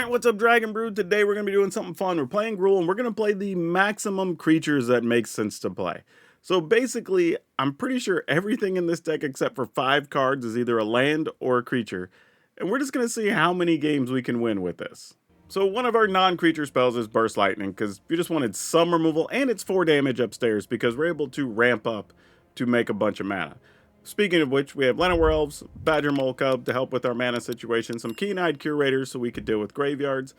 Alright, what's up, Dragon Brood? Today we're going to be doing something fun. We're playing Gruul, and we're going to play the maximum creatures that make sense to play. So basically, I'm pretty sure everything in this deck except for 5 cards is either a land or a creature. And we're just going to see how many games we can win with this. So one of our non-creature spells is Burst Lightning, because you just wanted some removal, and it's 4 damage upstairs, because we're able to ramp up to make a bunch of mana. Speaking of which, we have Llanowar Elves, Badger Mole Cub to help with our mana situation, some Keen-Eyed Curators so we could deal with graveyards,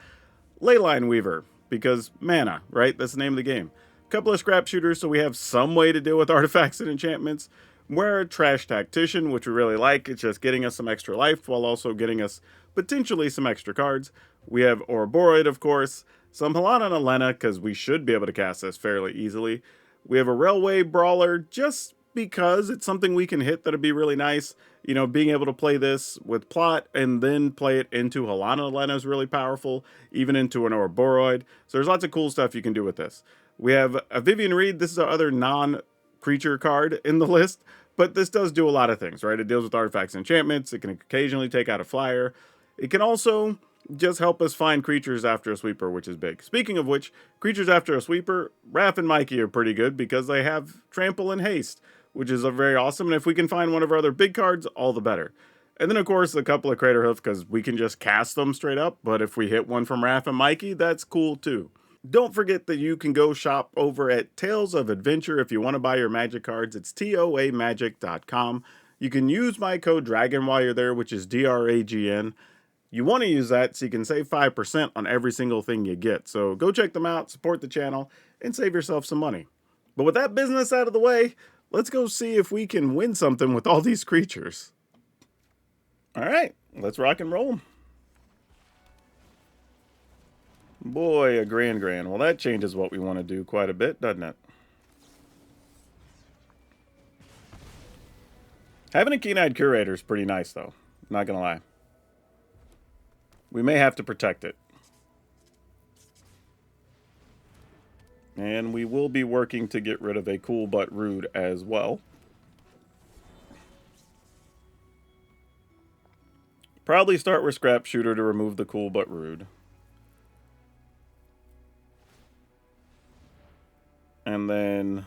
Leyline Weaver, because mana, right? That's the name of the game. A couple of Scrap Shooters so we have some way to deal with artifacts and enchantments. We're a Trash Tactician, which we really like. It's just getting us some extra life while also getting us potentially some extra cards. We have Ouroboros, of course, some Halana and Alena, because we should be able to cast this fairly easily. We have a Railway Brawler, just because it's something we can hit that'd be really nice. You know, being able to play this with Plot and then play it into Halana Alena is really powerful, even into an Ouroboros. So there's lots of cool stuff you can do with this. We have a Vivian Reed. This is our other non-creature card in the list, but this does do a lot of things, right? It deals with artifacts and enchantments. It can occasionally take out a flyer. It can also just help us find creatures after a sweeper, which is big. Speaking of which, creatures after a sweeper, Raph and Mikey are pretty good because they have Trample and Haste, which is very awesome. And if we can find one of our other big cards, all the better. And then, of course, a couple of Craterhoof, because we can just cast them straight up. But if we hit one from Raph and Mikey, that's cool too. Don't forget that you can go shop over at Tales of Adventure if you want to buy your Magic cards. It's toamagic.com. You can use my code DRAGON while you're there, which is DRAGN. You want to use that so you can save 5% on every single thing you get. So go check them out, support the channel, and save yourself some money. But with that business out of the way, let's go see if we can win something with all these creatures. Alright, let's rock and roll. Boy, a grand. Well, that changes what we want to do quite a bit, doesn't it? Having a Keen-Eyed Curator is pretty nice, though. Not gonna lie. We may have to protect it. And we will be working to get rid of a Cool But Rude as well. Probably start with Scrap Shooter to remove the Cool But Rude. And then,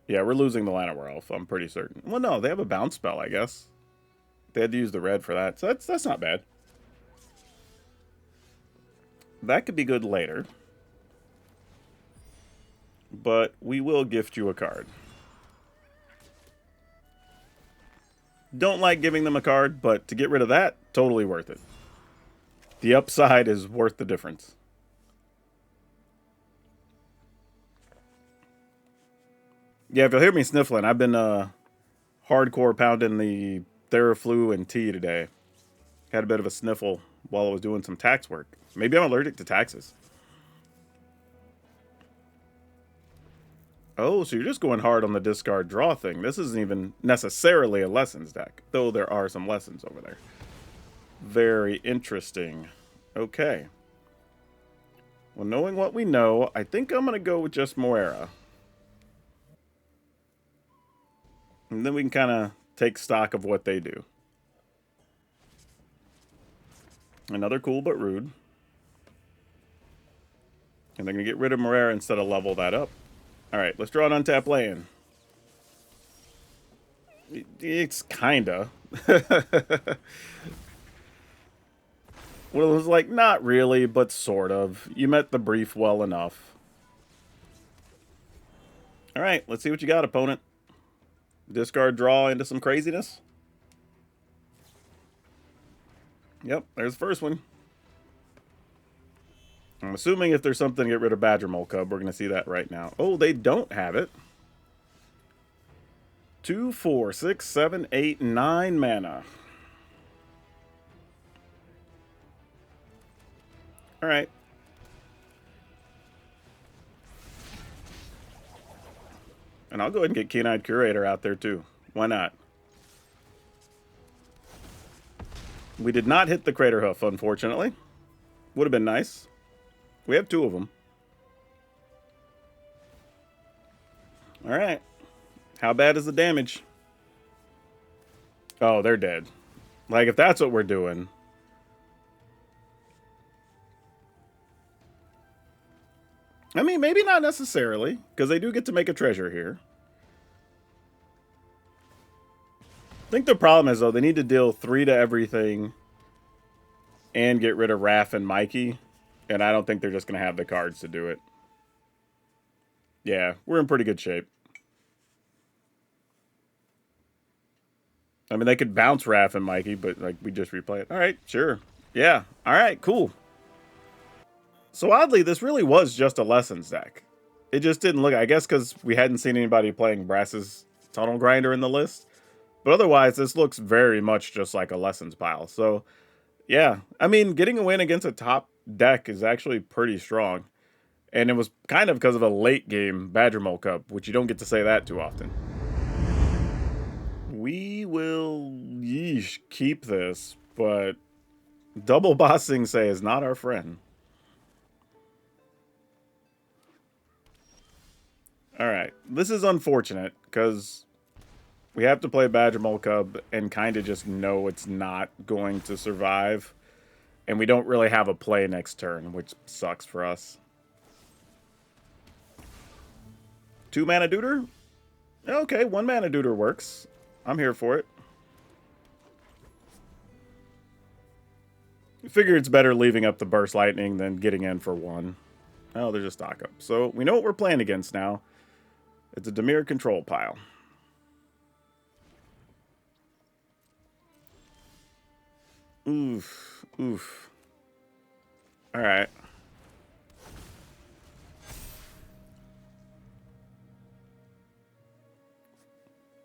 yeah, we're losing the Llanowar Elf, I'm pretty certain. Well, no, they have a bounce spell, I guess. They had to use the red for that, so that's not bad. That could be good later. But we will gift you a card. Don't like giving them a card, but to get rid of that, totally worth it. The upside is worth the difference. Yeah, if you'll hear me sniffling, I've been hardcore pounding the Theraflu and tea today. Had a bit of a sniffle while I was doing some tax work. Maybe I'm allergic to taxes. Oh, so you're just going hard on the discard draw thing. This isn't even necessarily a lessons deck, though there are some lessons over there. Very interesting. Okay. Well, knowing what we know, I think I'm going to go with just Moira. And then we can kind of take stock of what they do. Another Cool But Rude. And they're going to get rid of Moira instead of level that up. Alright, let's draw an untap land. It's kinda. Well, it was like, not really, but sort of. You met the brief well enough. Alright, let's see what you got, opponent. Discard draw into some craziness. Yep, there's the first one. I'm assuming if there's something to get rid of Badger Mole Cub, we're going to see that right now. Oh, they don't have it. 2, 4, 6, 7, 8, 9 mana. Alright. And I'll go ahead and get Keen-Eyed Curator out there too. Why not? We did not hit the Craterhoof, unfortunately. Would have been nice. We have 2 of them. Alright. How bad is the damage? Oh, they're dead. Like, if that's what we're doing. I mean, maybe not necessarily, because they do get to make a treasure here. I think the problem is, though, they need to deal 3 to everything and get rid of Raph and Mikey. And I don't think they're just going to have the cards to do it. Yeah, we're in pretty good shape. I mean, they could bounce Raph and Mikey, but like we just replay it. All right, sure. Yeah. All right, cool. So oddly, this really was just a Lessons deck. It just didn't look, I guess because we hadn't seen anybody playing Brass's Tunnel Grinder in the list. But otherwise, this looks very much just like a Lessons pile. So, yeah. I mean, getting a win against a top deck is actually pretty strong. And it was kind of because of a late game Badger Mole Cup, which you don't get to say that too often. We will, yeesh, keep this, but double bossing say is not our friend. Alright, this is unfortunate, because we have to play Badger Mole Cub and kind of just know it's not going to survive. And we don't really have a play next turn, which sucks for us. 2 mana Deuter? Okay, 1 mana Deuter works. I'm here for it. I figure it's better leaving up the Burst Lightning than getting in for 1. Oh, there's a stock up. So we know what we're playing against now. It's a Dimir Control pile. Oof. Oof. Alright.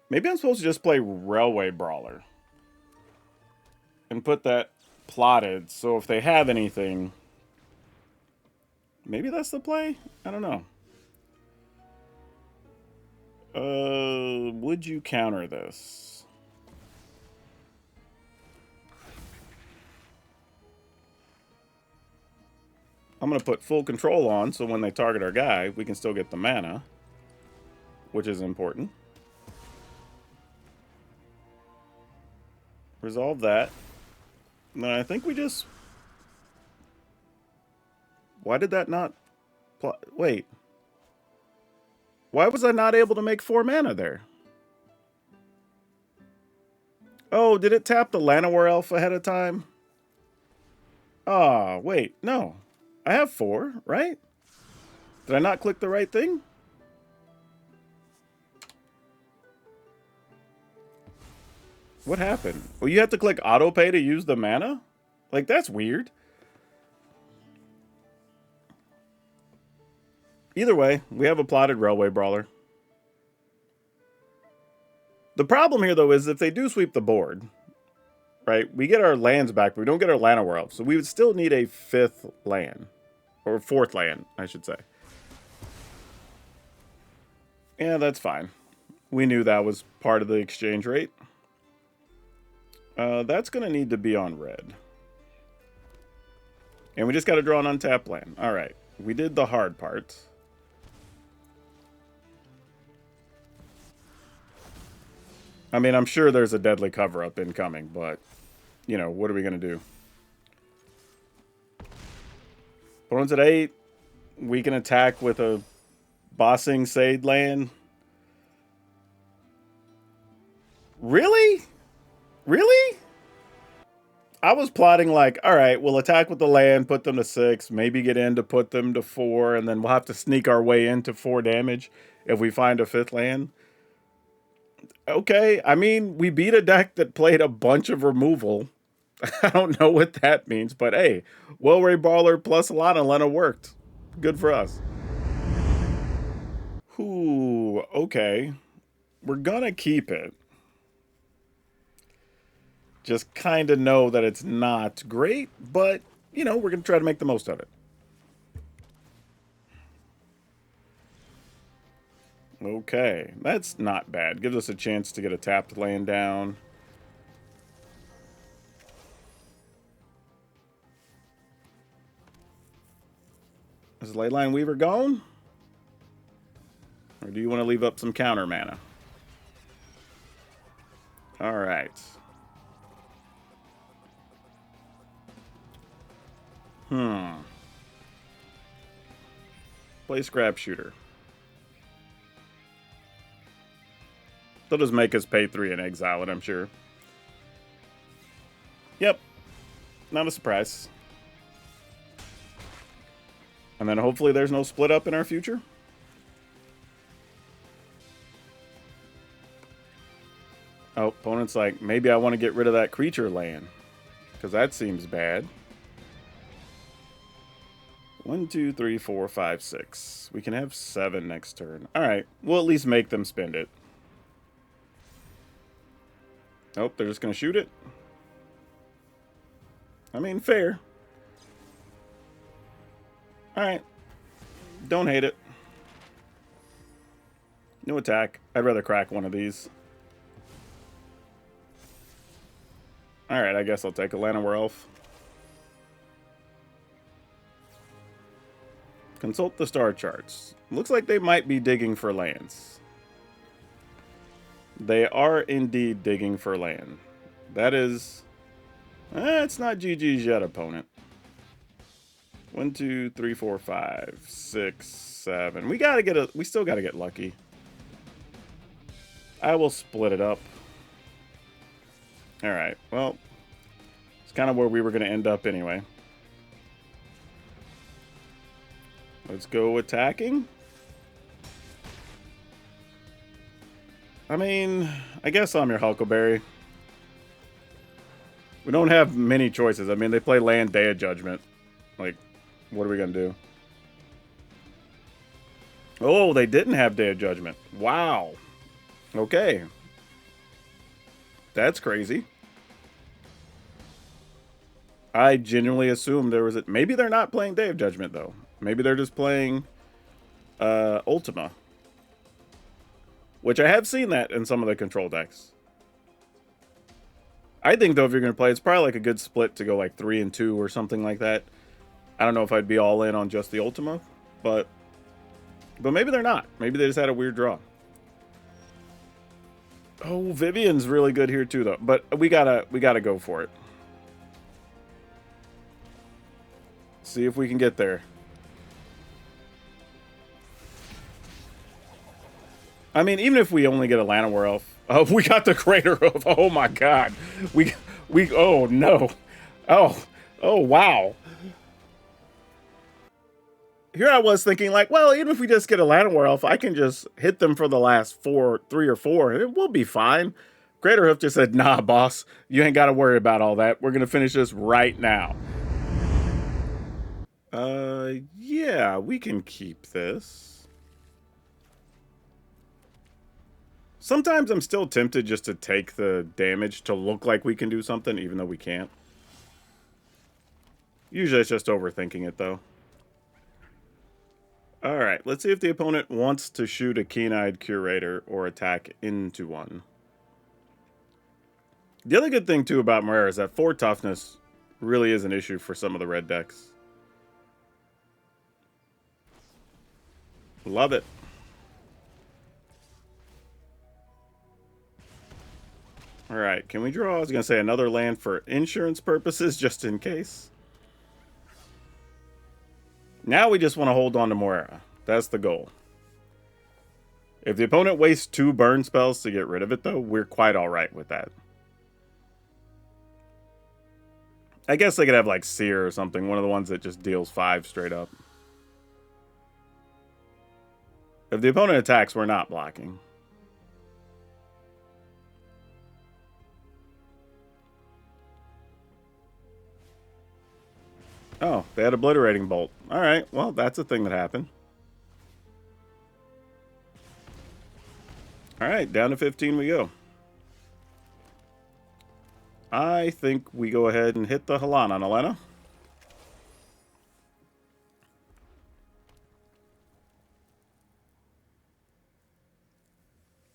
Maybe I'm supposed to just play Railway Brawler. And put that plotted, so if they have anything... Maybe that's the play? I don't know. Would you counter this? I'm going to put full control on, so when they target our guy, we can still get the mana. Which is important. Resolve that. Then I think we just... Why did that not... Wait. Why was I not able to make 4 mana there? Oh, did it tap the Llanowar Elf ahead of time? Ah, wait, no. I have 4, right? Did I not click the right thing? What happened? Well, you have to click auto pay to use the mana? Like, that's weird. Either way, we have a plotted Railway Brawler. The problem here, though, is if they do sweep the board, right, we get our lands back, but we don't get our Llanowar Elf. So we would still need a 5th land. Or 4th land, I should say. Yeah, that's fine. We knew that was part of the exchange rate. That's going to need to be on red. And we just got to draw an untapped land. All right. We did the hard part. I mean, I'm sure there's a deadly cover-up incoming, but, you know, what are we going to do? Opponent's at 8. We can attack with a Bossing Sade land. Really? Really? I was plotting like, all right, we'll attack with the land, put them to 6, maybe get in to put them to 4, and then we'll have to sneak our way into 4 damage if we find a 5th land. Okay, I mean, we beat a deck that played a bunch of removal. I don't know what that means, but hey, Railway Brawler plus Lana Lena worked. Good for us. Ooh, okay. We're gonna keep it. Just kind of know that it's not great, but, you know, we're going to try to make the most of it. Okay, that's not bad. Gives us a chance to get a tapped land down. Is Leyline Weaver gone? Or do you want to leave up some counter mana? All right. Play Scrap Shooter. They'll just make us pay 3 and exile it, I'm sure. Yep. Not a surprise. And then hopefully there's no split up in our future. Oh, opponent's like, maybe I want to get rid of that creature land. Because that seems bad. 1, 2, 3, 4, 5, 6. We can have 7 next turn. Alright, we'll at least make them spend it. Nope, they're just going to shoot it. I mean, fair. Alright. Don't hate it. No attack. I'd rather crack one of these. Alright, I guess I'll take a Llanowar Elf. Consult the star charts. Looks like they might be digging for lands. They are indeed digging for land. That is... it's not GG's yet, opponent. 1, 2, 3, 4, 5, 6, 7. We gotta get a... We still gotta get lucky. I will split it up. Alright, well... It's kind of where we were gonna end up anyway. Let's go attacking. I mean, I guess I'm your Huckleberry. We don't have many choices. I mean, they play land Day of Judgment. Like, what are we going to do? Oh, they didn't have Day of Judgment. Wow. Okay. That's crazy. I genuinely assumed there was a... Maybe they're not playing Day of Judgment, though. Maybe they're just playing Ultima. Which I have seen that in some of the control decks. I think, though, if you're going to play, it's probably like a good split to go like 3 and 2 or something like that. I don't know if I'd be all in on just the Ultima, but maybe they're not. Maybe they just had a weird draw. Oh, Vivian's really good here too, though. But we gotta go for it. See if we can get there. I mean, even if we only get a Llanowar Elf. Oh, we got the Crater of... Oh, my God. We... Oh, no. Oh, wow. Here I was thinking, like, well, even if we just get a Llanowar Elf, I can just hit them for the last 3 or 4, and it will be fine. Craterhoof just said, nah, boss. You ain't got to worry about all that. We're going to finish this right now. Yeah, we can keep this. Sometimes I'm still tempted just to take the damage to look like we can do something, even though we can't. Usually it's just overthinking it, though. Alright, let's see if the opponent wants to shoot a Keen-Eyed Curator or attack into one. The other good thing, too, about Moira is that 4 toughness really is an issue for some of the red decks. Love it. Alright, can we draw? I was going to say another land for insurance purposes, just in case. Now we just want to hold on to Moira. That's the goal. If the opponent wastes 2 burn spells to get rid of it, though, we're quite alright with that. I guess they could have, like, Seer or something. One of the ones that just deals 5 straight up. If the opponent attacks, we're not blocking. Oh, they had Obliterating Bolt. Alright, well, that's a thing that happened. Alright, down to 15 we go. I think we go ahead and hit the Halan on Elena.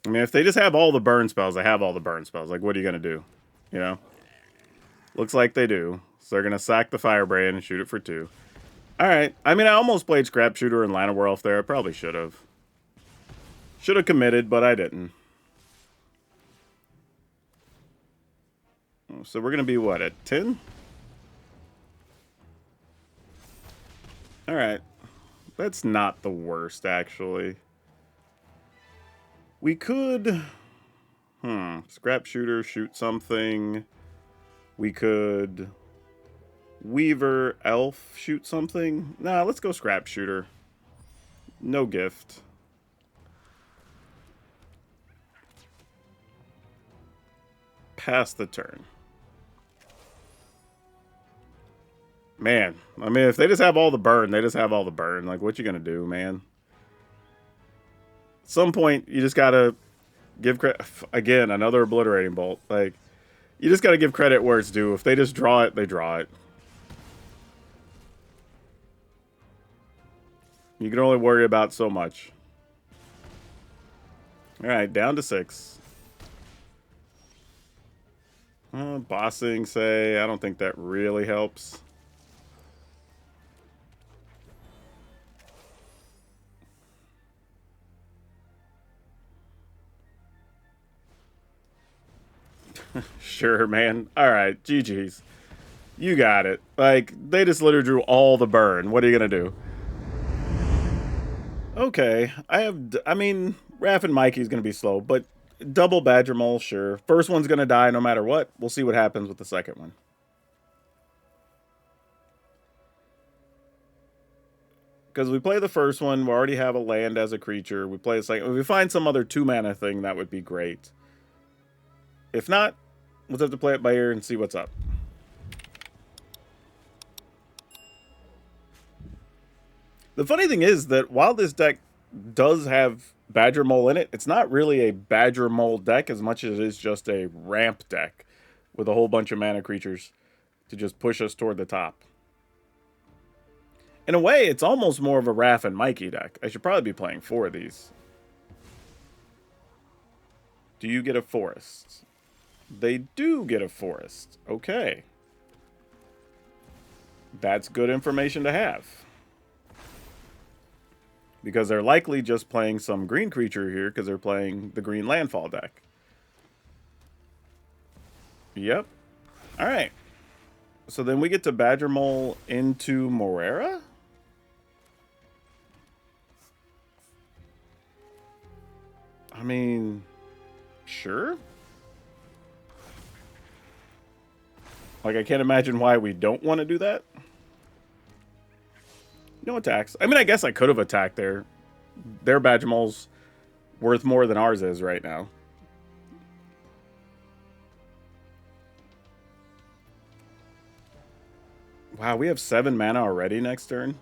I mean, if they just have all the burn spells, they have all the burn spells. Like, what are you going to do? You know? Looks like they do. So they're going to sack the Firebrand and shoot it for 2. Alright. I mean, I almost played Scrap Shooter and Llanowar Elf there. I probably should have. Should have committed, but I didn't. So we're going to be, what, at 10? Alright. That's not the worst, actually. We could... Scrap Shooter, shoot something. We could... Weaver, Elf, shoot something. Nah, let's go Scrap Shooter. No gift. Pass the turn. Man, I mean, if they just have all the burn, they just have all the burn. Like, what you gonna do, man? At some point, you just gotta give credit. Again, another Obliterating Bolt. Like, you just gotta give credit where it's due. If they just draw it, they draw it. You can only worry about so much. Alright, down to 6. Bossing, say. I don't think that really helps. Sure, man. Alright, GG's. You got it. Like, they just literally drew all the burn. What are you gonna do? Okay, I mean, Raph and Mikey's gonna be slow, but double Badger Mole, sure. First one's gonna die no matter what. We'll see what happens with the second one. Because we play the first one, we already have a land as a creature. We play the second. If we find some other 2-mana thing, that would be great. If not, we'll have to play it by ear and see what's up. The funny thing is that while this deck does have Badger Mole in it, it's not really a Badger Mole deck as much as it is just a ramp deck with a whole bunch of mana creatures to just push us toward the top. In a way, it's almost more of a Raph and Mikey deck. I should probably be playing 4 of these. Do you get a forest? They do get a forest. Okay. That's good information to have. Because they're likely just playing some green creature here because they're playing the green Landfall deck. Yep. Alright. So then we get to Badger Mole into Morera? I mean, sure. Like, I can't imagine why we don't want to do that. No attacks. I mean, I guess I could have attacked there. Their Badger Mole's worth more than ours is right now. Wow, we have 7 mana already next turn.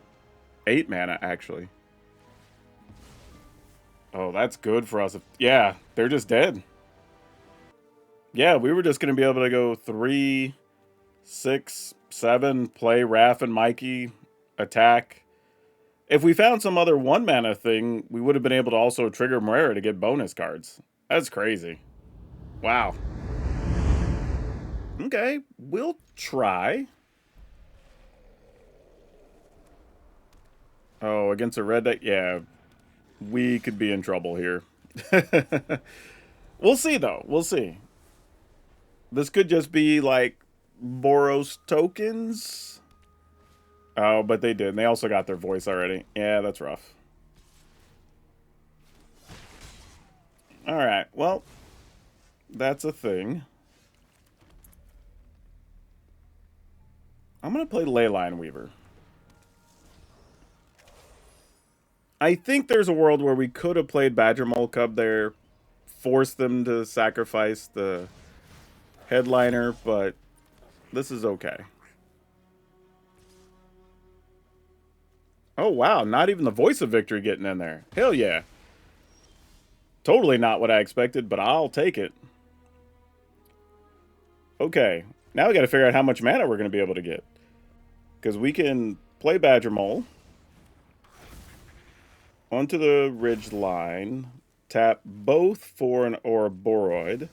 8 mana, actually. Oh, that's good for us. Yeah, they're just dead. Yeah, we were just going to be able to go 3, 6, 7, play Raph and Mikey, attack. If we found some other 1-mana thing, we would have been able to also trigger Morera to get bonus cards. That's crazy. Wow. Okay, we'll try. Oh, against a red deck? Yeah, we could be in trouble here. We'll see, though. We'll see. This could just be, like, Boros tokens. Oh, but they did. And they also got their voice already. Yeah, that's rough. Alright, well, that's a thing. I'm going to play Leyline Weaver. I think there's a world where we could have played Badger Mole Cub there, forced them to sacrifice the headliner, but this is okay. Oh, wow. Not even the Voice of Victory getting in there. Hell yeah. Totally not what I expected, but I'll take it. Okay. Now we got to figure out how much mana we're going to be able to get. Because we can play Badger Mole. Onto the ridge line. Tap both for an Ouroboros.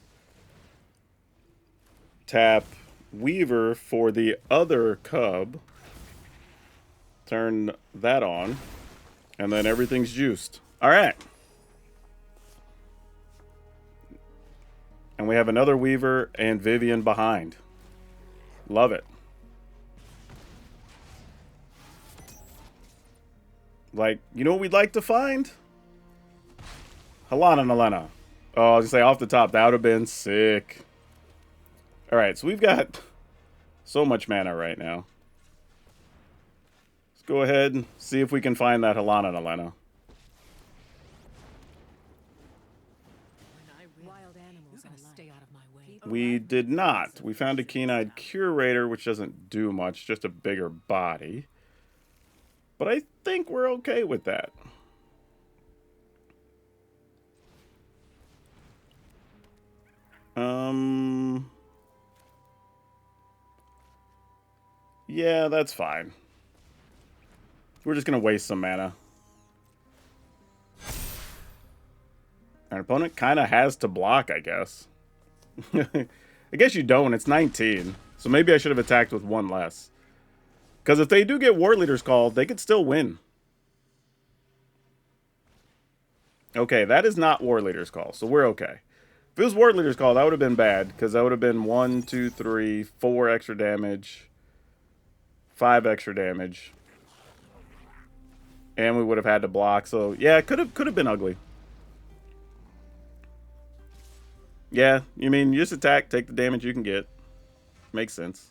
Tap Weaver for the other cub. Turn that on. And then everything's juiced. Alright. And we have another Weaver and Vivian behind. Love it. Like, you know what we'd like to find? Halana Nalena. Oh, I was gonna say off the top, that would have been sick. Alright, so we've got so much mana right now. Let's go ahead and see if we can find that Halana Nalena. We did not. We found a keen-eyed curator, which doesn't do much, just a bigger body. But I think we're okay with that. Yeah, that's fine. We're just gonna waste some mana. Our opponent kind of has to block, I guess. I guess you don't. It's 19. So maybe I should have attacked with one less. Because if they do get War Leaders called, they could still win. Okay, that is not War Leaders call, so we're okay. If it was War Leaders call, that would have been bad. Because that would have been 1, 2, 3, 4 extra damage. 5 extra damage. And we would have had to block. So, yeah, it could have been ugly. Yeah, you mean you just attack, take the damage you can get. Makes sense.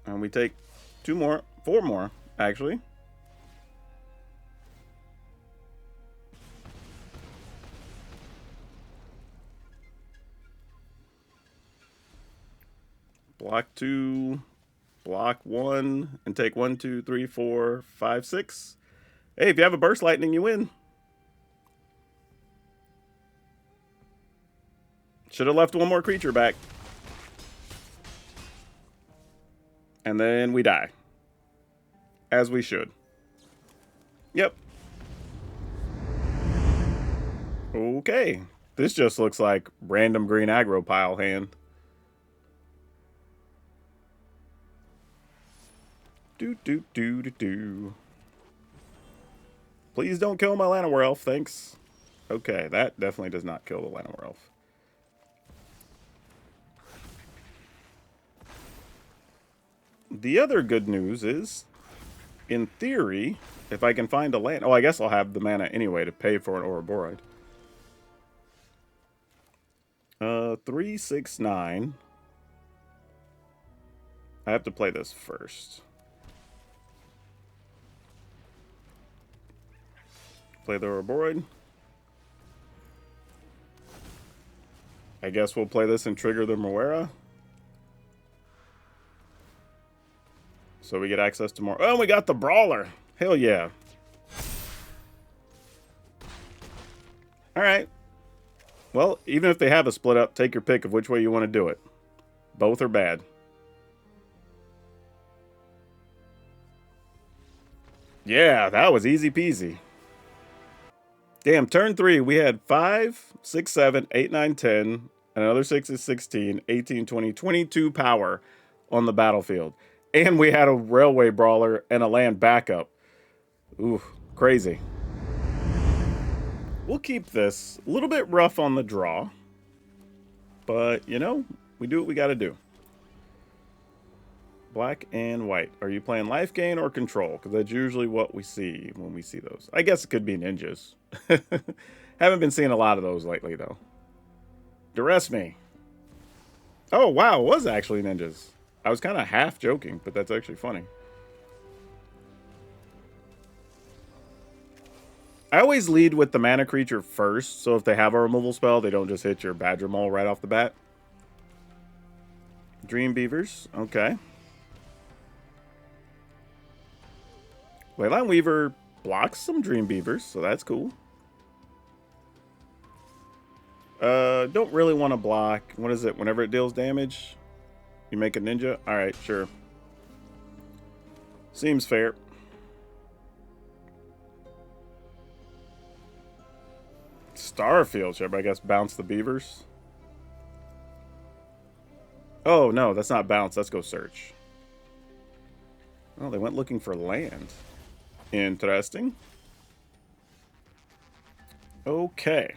And we take 2 more, 4 more, actually. Block 2, block 1, and take 1, 2, 3, 4, 5, 6. Hey, if you have a Burst Lightning, you win. Should have left one more creature back. And then we die. As we should. Yep. Okay. This just looks like random green aggro pile hand. Do. Please don't kill my Llanowar Elf, thanks. Okay, that definitely does not kill the Llanowar Elf. The other good news is, in theory, if I can find a land... Oh, I guess I'll have the mana anyway to pay for an Ouroboros. 3, 6, 9. I have to play this first. Play the Ouroboros. I guess we'll play this and trigger the Moira. So we get access to more... Oh, we got the Brawler! Hell yeah. Alright. Well, even if they have a split up, take your pick of which way you want to do it. Both are bad. Yeah, that was easy peasy. Damn, turn 3, we had 5, 6, 7, 8, 9, 10, and another 6 is 16, 18, 20, 22 power on the battlefield. And we had a Railway Brawler and a land backup. Ooh, crazy. We'll keep this. A little bit rough on the draw. But, you know, we do what we gotta do. Black and white. Are you playing life gain or control? Because that's usually what we see when we see those. I guess it could be ninjas. Haven't been seeing a lot of those lately, though. Duress me. Oh, wow. It was actually ninjas. I was kind of half joking, but that's actually funny. I always lead with the mana creature first, so if they have a removal spell, they don't just hit your Badger Mole right off the bat. Dream Beavers. Okay. Leyline Weaver blocks some Dream Beavers, so that's cool. Don't really want to block. What is it? Whenever it deals damage, you make a ninja? Alright, sure. Seems fair. Starfield, should I guess bounce the beavers? Oh, no, that's not bounce. Let's go search. Oh, they went looking for land. Interesting. Okay.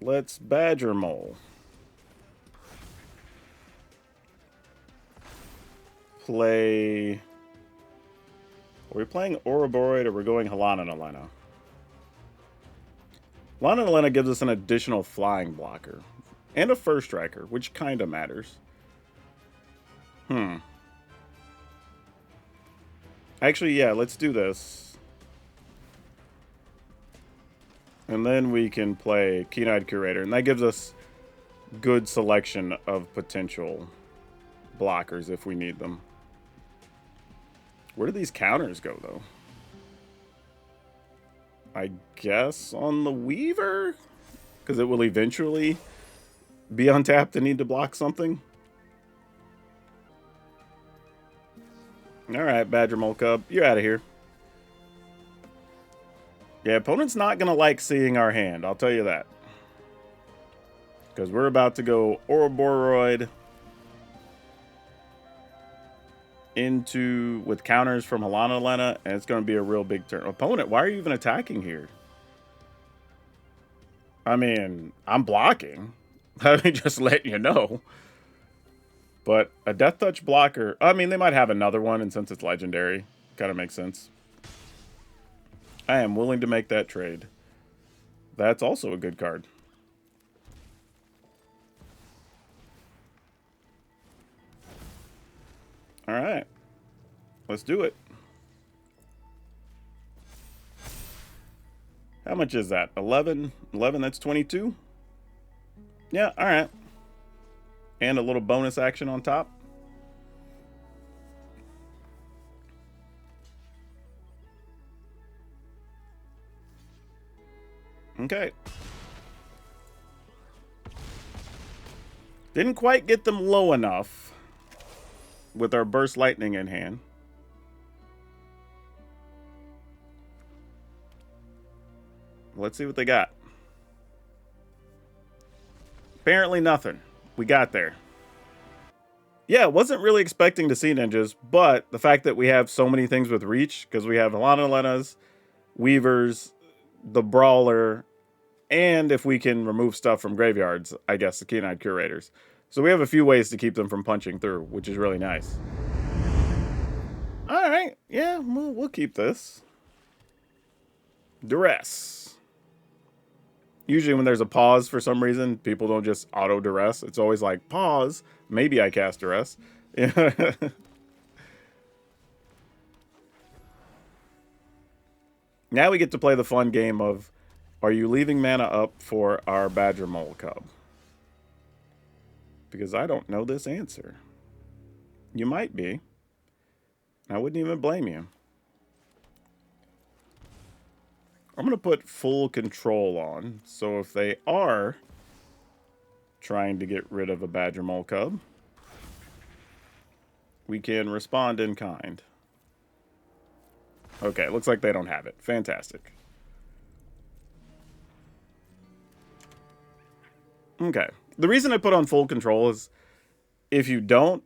Let's Badger Mole. play... Are we playing Ouroboros or we're going Halana Nalena? Halana Nalena gives us an additional flying blocker. And a first striker, which kind of matters. Actually, yeah, let's do this. And then we can play Keen-Eyed Curator. And that gives us good selection of potential blockers if we need them. Where do these counters go, though? I guess on the Weaver? Because it will eventually be untapped and need to block something. Alright, Badger Mole Cub, you're out of here. Yeah, opponent's not going to like seeing our hand, I'll tell you that. Because we're about to go Ouroboros into with counters from Halana Nalena, and it's going to be a real big turn. Opponent, why are you even attacking here? I mean, I'm blocking. Let me just let you know. But a Death Touch blocker, I mean, they might have another one, and since it's legendary, kind of makes sense. I am willing to make that trade. That's also a good card. All right. Let's do it. How much is that? 11? 11, that's 22? Yeah, all right. And a little bonus action on top. Okay. Didn't quite get them low enough with our Burst Lightning in hand. Let's see what they got. Apparently nothing. We got there. Yeah, wasn't really expecting to see ninjas, but the fact that we have so many things with reach, because we have Halana Nalena's, Weavers, the Brawler, and if we can remove stuff from graveyards, I guess the Keen-Eyed Curators. So we have a few ways to keep them from punching through, which is really nice. Alright, yeah, we'll keep this. Duress. Usually when there's a pause for some reason, people don't just auto-duress. It's always like, pause, maybe I cast duress. Now we get to play the fun game of, are you leaving mana up for our Badger Mole Cub? Because I don't know this answer. You might be. I wouldn't even blame you. I'm going to put full control on, so if they are trying to get rid of a Badger Mole Cub, we can respond in kind. Okay, looks like they don't have it. Fantastic. Okay. The reason I put on full control is if you don't,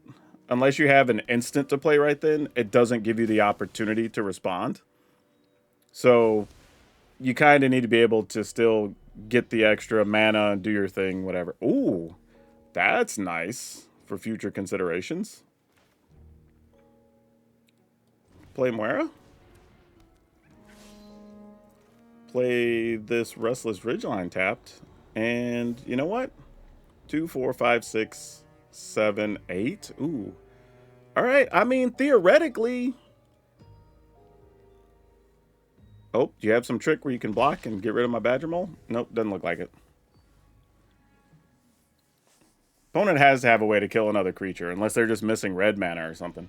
unless you have an instant to play right then, it doesn't give you the opportunity to respond. So you kind of need to be able to still get the extra mana and do your thing, whatever. Ooh, that's nice for future considerations. Play Moira. Play this Restless Ridgeline tapped. And you know what? 2, 4, 5, 6, 7, 8. Ooh. All right. I mean, theoretically. Oh, do you have some trick where you can block and get rid of my Badger Mole? Nope, doesn't look like it. Opponent has to have a way to kill another creature, unless they're just missing red mana or something.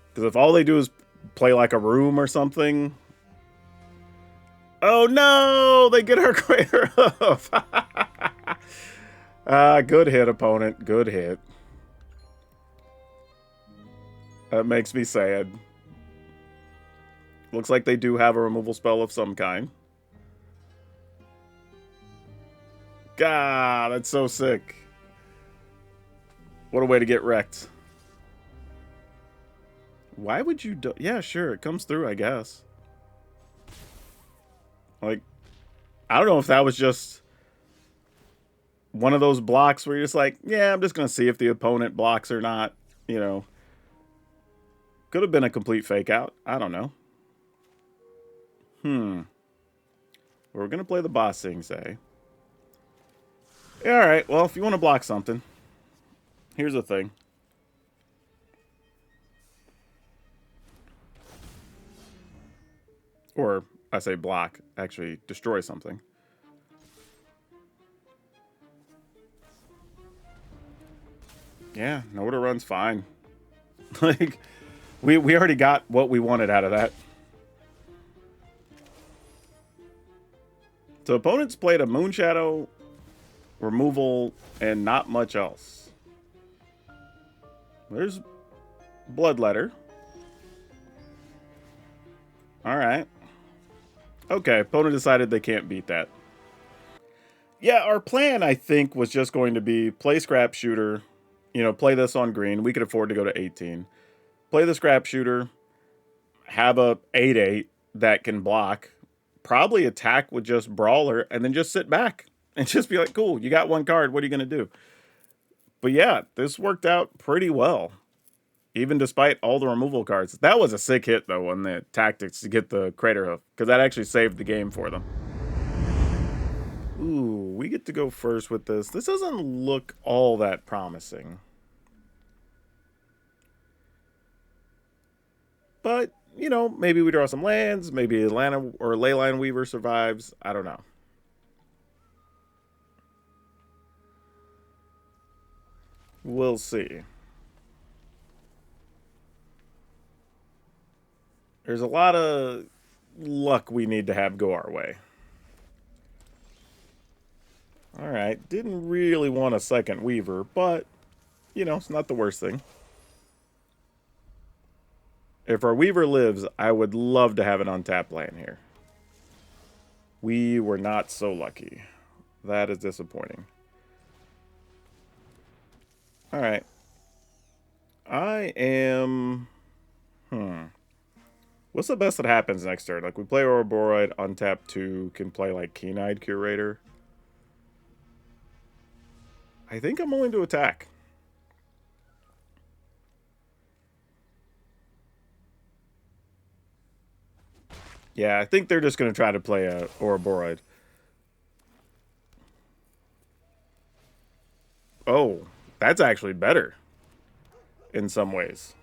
Because if all they do is play like a room or something... Oh no! They get our Crater Hoof! Good hit, opponent. Good hit. That makes me sad. Looks like they do have a removal spell of some kind. God, that's so sick. What a way to get wrecked. Why would you do... Yeah, sure, it comes through, I guess. Like, I don't know if that was just one of those blocks where you're just like, yeah, I'm just going to see if the opponent blocks or not. You know, could have been a complete fake out. I don't know. We're going to play the boss things, eh? Yeah, all right. Well, if you want to block something, here's the thing. Or, I say block, actually destroy something. Yeah, no order run's fine. Like, we already got what we wanted out of that. So opponents played a Moonshadow, removal, and not much else. There's Bloodletter. Alright. Okay, opponent decided they can't beat that. Yeah, our plan, I think, was just going to be play Scrap Shooter, you know, play this on green. We could afford to go to 18. Play the Scrap Shooter, have a 8/8 that can block, probably attack with just Brawler, and then just sit back and just be like, cool, you got one card, what are you going to do? But yeah, this worked out pretty well, even despite all the removal cards. That was a sick hit, though, on the tactics to get the Crater Hoof, because that actually saved the game for them. Ooh, we get to go first with this. This doesn't look all that promising. But, you know, maybe we draw some lands, maybe Atlanta or Leyline Weaver survives. I don't know. We'll see. There's a lot of luck we need to have go our way. Alright, didn't really want a second Weaver, but, you know, it's not the worst thing. If our Weaver lives, I would love to have an untapped land here. We were not so lucky. That is disappointing. Alright. I am... What's the best that happens next turn? Like, we play Ouroboros, untap 2, can play, like, Keen-Eyed Curator. I think I'm willing to attack. Yeah, I think they're just going to try to play a Ouroboros. Oh, that's actually better in some ways.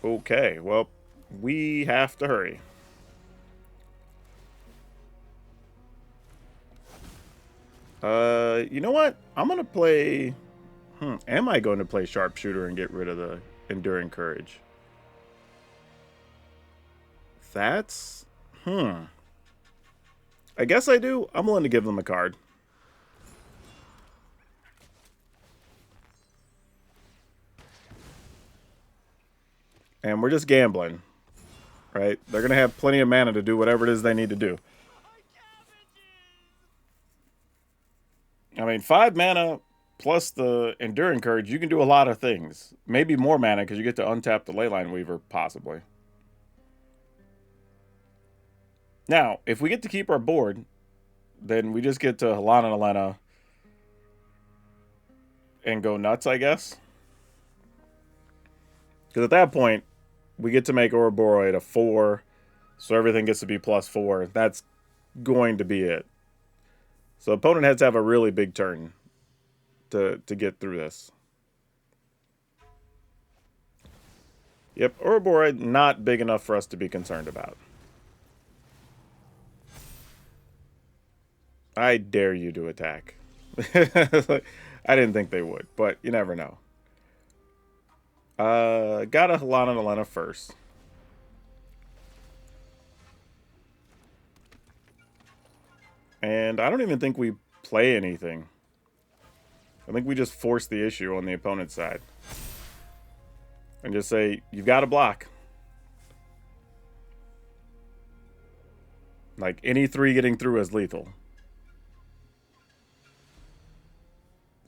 Okay, well, we have to hurry. You know what? I'm going to play... Am I going to play Sharpshooter and get rid of the Enduring Courage? That's... I guess I do. I'm willing to give them a card. And we're just gambling, right? They're going to have plenty of mana to do whatever it is they need to do. I mean, 5 mana plus the Enduring Courage, you can do a lot of things. Maybe more mana because you get to untap the Leyline Weaver, possibly. Now, if we get to keep our board, then we just get to Halana Alena and go nuts, I guess. Because at that point, we get to make Ouroboros a 4, so everything gets to be +4. That's going to be it. So opponent has to have a really big turn to get through this. Yep, Ouroboros not big enough for us to be concerned about. I dare you to attack. I didn't think they would, but you never know. Got a Halana Alena first. And I don't even think we play anything. I think we just force the issue on the opponent's side. And just say, you've got to block. Like, any 3 getting through is lethal.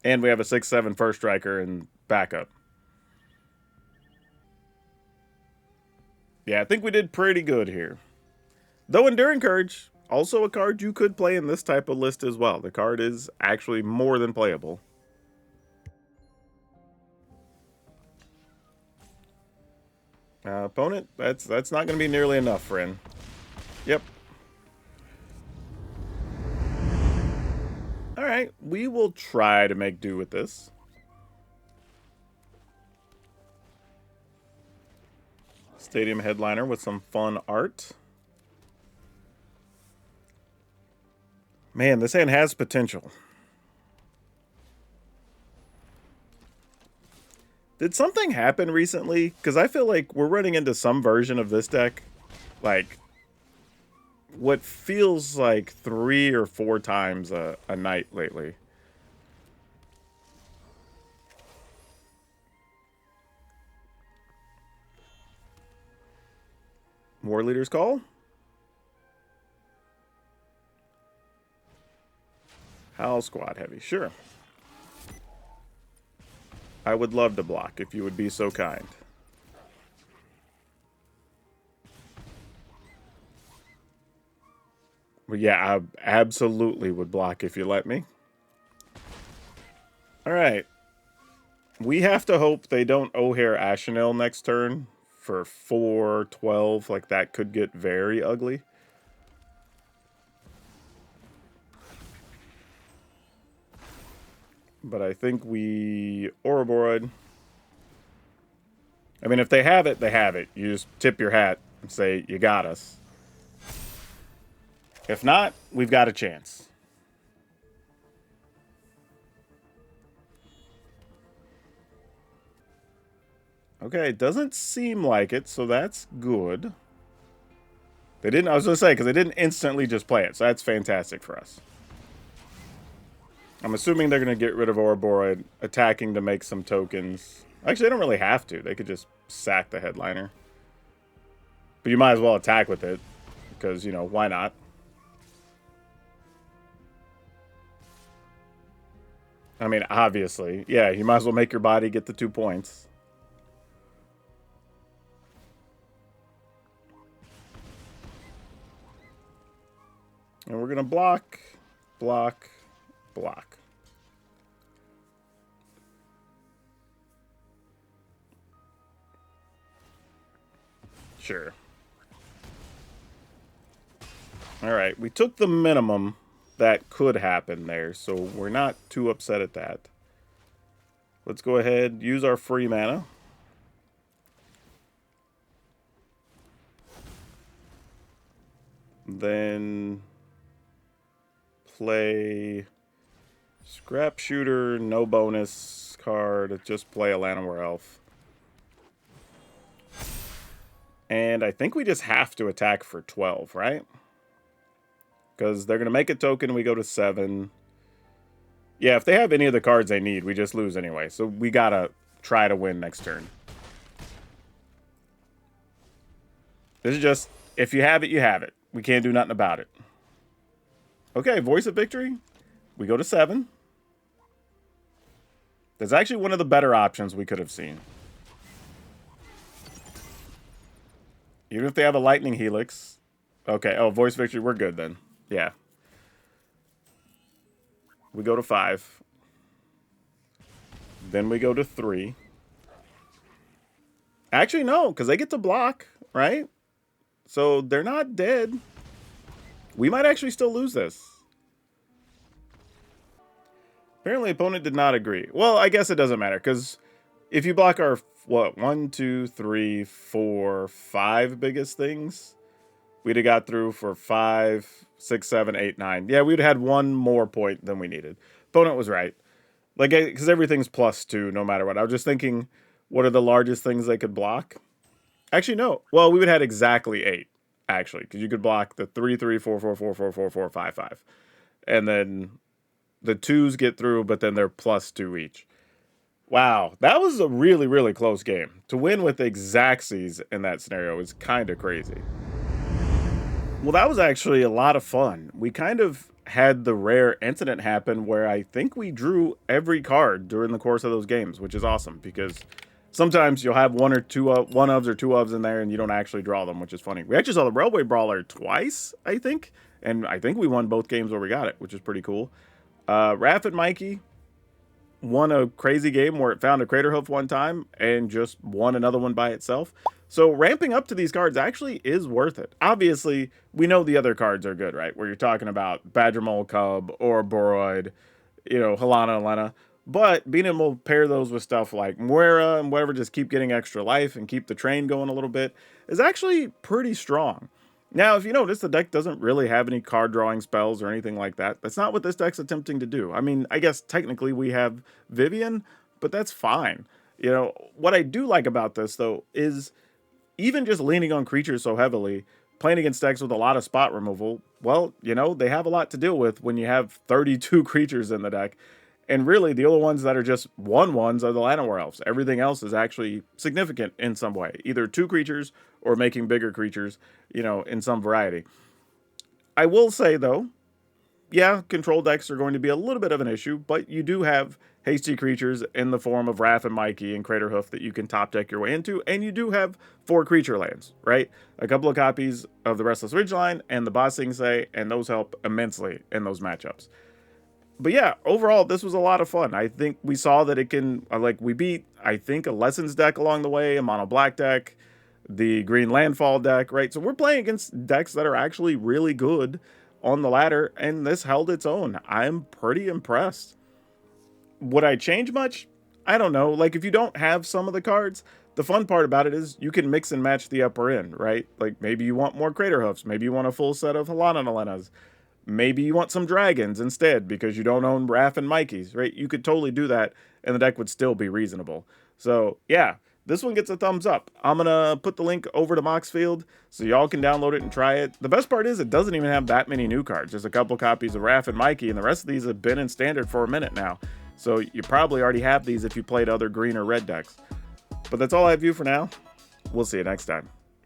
And we have a 6/7 first striker and backup. Yeah, I think we did pretty good here. Though Enduring Courage, also a card you could play in this type of list as well. The card is actually more than playable. Opponent, that's not going to be nearly enough, friend. Yep. All right, we will try to make do with this. Stadium headliner with some fun art. Man, this hand has potential. Did something happen recently? Because I feel like we're running into some version of this deck, like, what feels like 3 or 4 times a night lately. War Leader's Call? Howl Squad Heavy, sure. I would love to block if you would be so kind. But yeah, I absolutely would block if you let me. Alright. We have to hope they don't O'Hare Ashenel next turn for 4-12. Like, that could get very ugly. But I think we Ouroboros. I mean, if they have it, they have it. You just tip your hat and say, you got us. If not, we've got a chance. Okay, it doesn't seem like it, so that's good. They didn't, I was going to say, because they didn't instantly just play it, so that's fantastic for us. I'm assuming they're going to get rid of Ouroboros, attacking to make some tokens. Actually, they don't really have to. They could just sack the headliner. But you might as well attack with it, because, you know, why not? I mean, obviously. Yeah, you might as well make your body get the 2 points. And we're going to block, block, block. Sure. Alright, we took the minimum that could happen there, so we're not too upset at that. Let's go ahead, use our free mana. Then play Scrap Shooter, no bonus card, just play a Llanowar Elf. And I think we just have to attack for 12, right? Because they're going to make a token, we go to 7. Yeah, if they have any of the cards they need, we just lose anyway. So we got to try to win next turn. This is just, if you have it, you have it. We can't do nothing about it. Okay, Voice of Victory. We go to 7. That's actually one of the better options we could have seen. Even if they have a Lightning Helix. Okay, oh, Voice Victory, we're good then. Yeah. We go to 5. Then we go to 3. Actually, no, because they get to block, right? So they're not dead. We might actually still lose this. Apparently, opponent did not agree. Well, I guess it doesn't matter, because if you block our, what, 1, 2, 3, 4, 5 biggest things, we'd have got through for 5, 6, 7, 8, 9. Yeah, we'd have had 1 more point than we needed. Opponent was right. Like, because everything's +2 no matter what. I was just thinking, what are the largest things they could block? Actually, no. Well, we would have had exactly 8, actually, because you could block the 3, 3, 4, 4, 4, 4, 4, 4, 5, 5. And then the 2s get through, but then they're +2 each. Wow, that was a really, really close game. To win with exactsies in that scenario is kind of crazy. Well, that was actually a lot of fun. We kind of had the rare incident happen where I think we drew every card during the course of those games, which is awesome because Sometimes you'll have one ofs or two ofs in there and you don't actually draw them, which is funny. We actually saw the Railway Brawler twice, I think. And I think we won both games where we got it, which is pretty cool. Raph and Mikey won a crazy game where it found a Crater Hoof one time and just won another one by itself. So ramping up to these cards actually is worth it. Obviously, we know the other cards are good, right? Where you're talking about Badger Mole Cub or Boroid, you know, Helana and Lena. But being able to pair those with stuff like Moira and whatever, just keep getting extra life and keep the train going a little bit, is actually pretty strong. Now, if you notice, the deck doesn't really have any card drawing spells or anything like that. That's not what this deck's attempting to do. I mean, I guess technically we have Vivian, but that's fine. You know, what I do like about this, though, is even just leaning on creatures so heavily, playing against decks with a lot of spot removal, well, you know, they have a lot to deal with when you have 32 creatures in the deck. And really, the only ones that are just 1/1s are the Llanowar Elves. Everything else is actually significant in some way. Either 2 creatures or making bigger creatures, you know, in some variety. I will say, though, yeah, control decks are going to be a little bit of an issue, but you do have hasty creatures in the form of Raph and Mikey and Crater Hoof that you can top deck your way into, and you do have 4 creature lands, right? A couple of copies of the Restless Ridgeline and the Ba Sing Se, and those help immensely in those matchups. But yeah, overall, this was a lot of fun. I think we saw that it can, like, we beat, I think, a Lessons deck along the way, a mono black deck, the green Landfall deck, right? So we're playing against decks that are actually really good on the ladder, and this held its own. I'm pretty impressed. Would I change much? I don't know. Like, if you don't have some of the cards, the fun part about it is you can mix and match the upper end, right? Like, maybe you want more Crater Hoofs. Maybe you want a full set of Helana and Alenas. Maybe you want some dragons instead because you don't own Raph and Mikey's, right? You could totally do that, and the deck would still be reasonable. So, yeah, this one gets a thumbs up. I'm going to put the link over to Moxfield so y'all can download it and try it. The best part is it doesn't even have that many new cards. There's a couple copies of Raph and Mikey, and the rest of these have been in Standard for a minute now. So you probably already have these if you played other green or red decks. But that's all I have for you for now. We'll see you next time.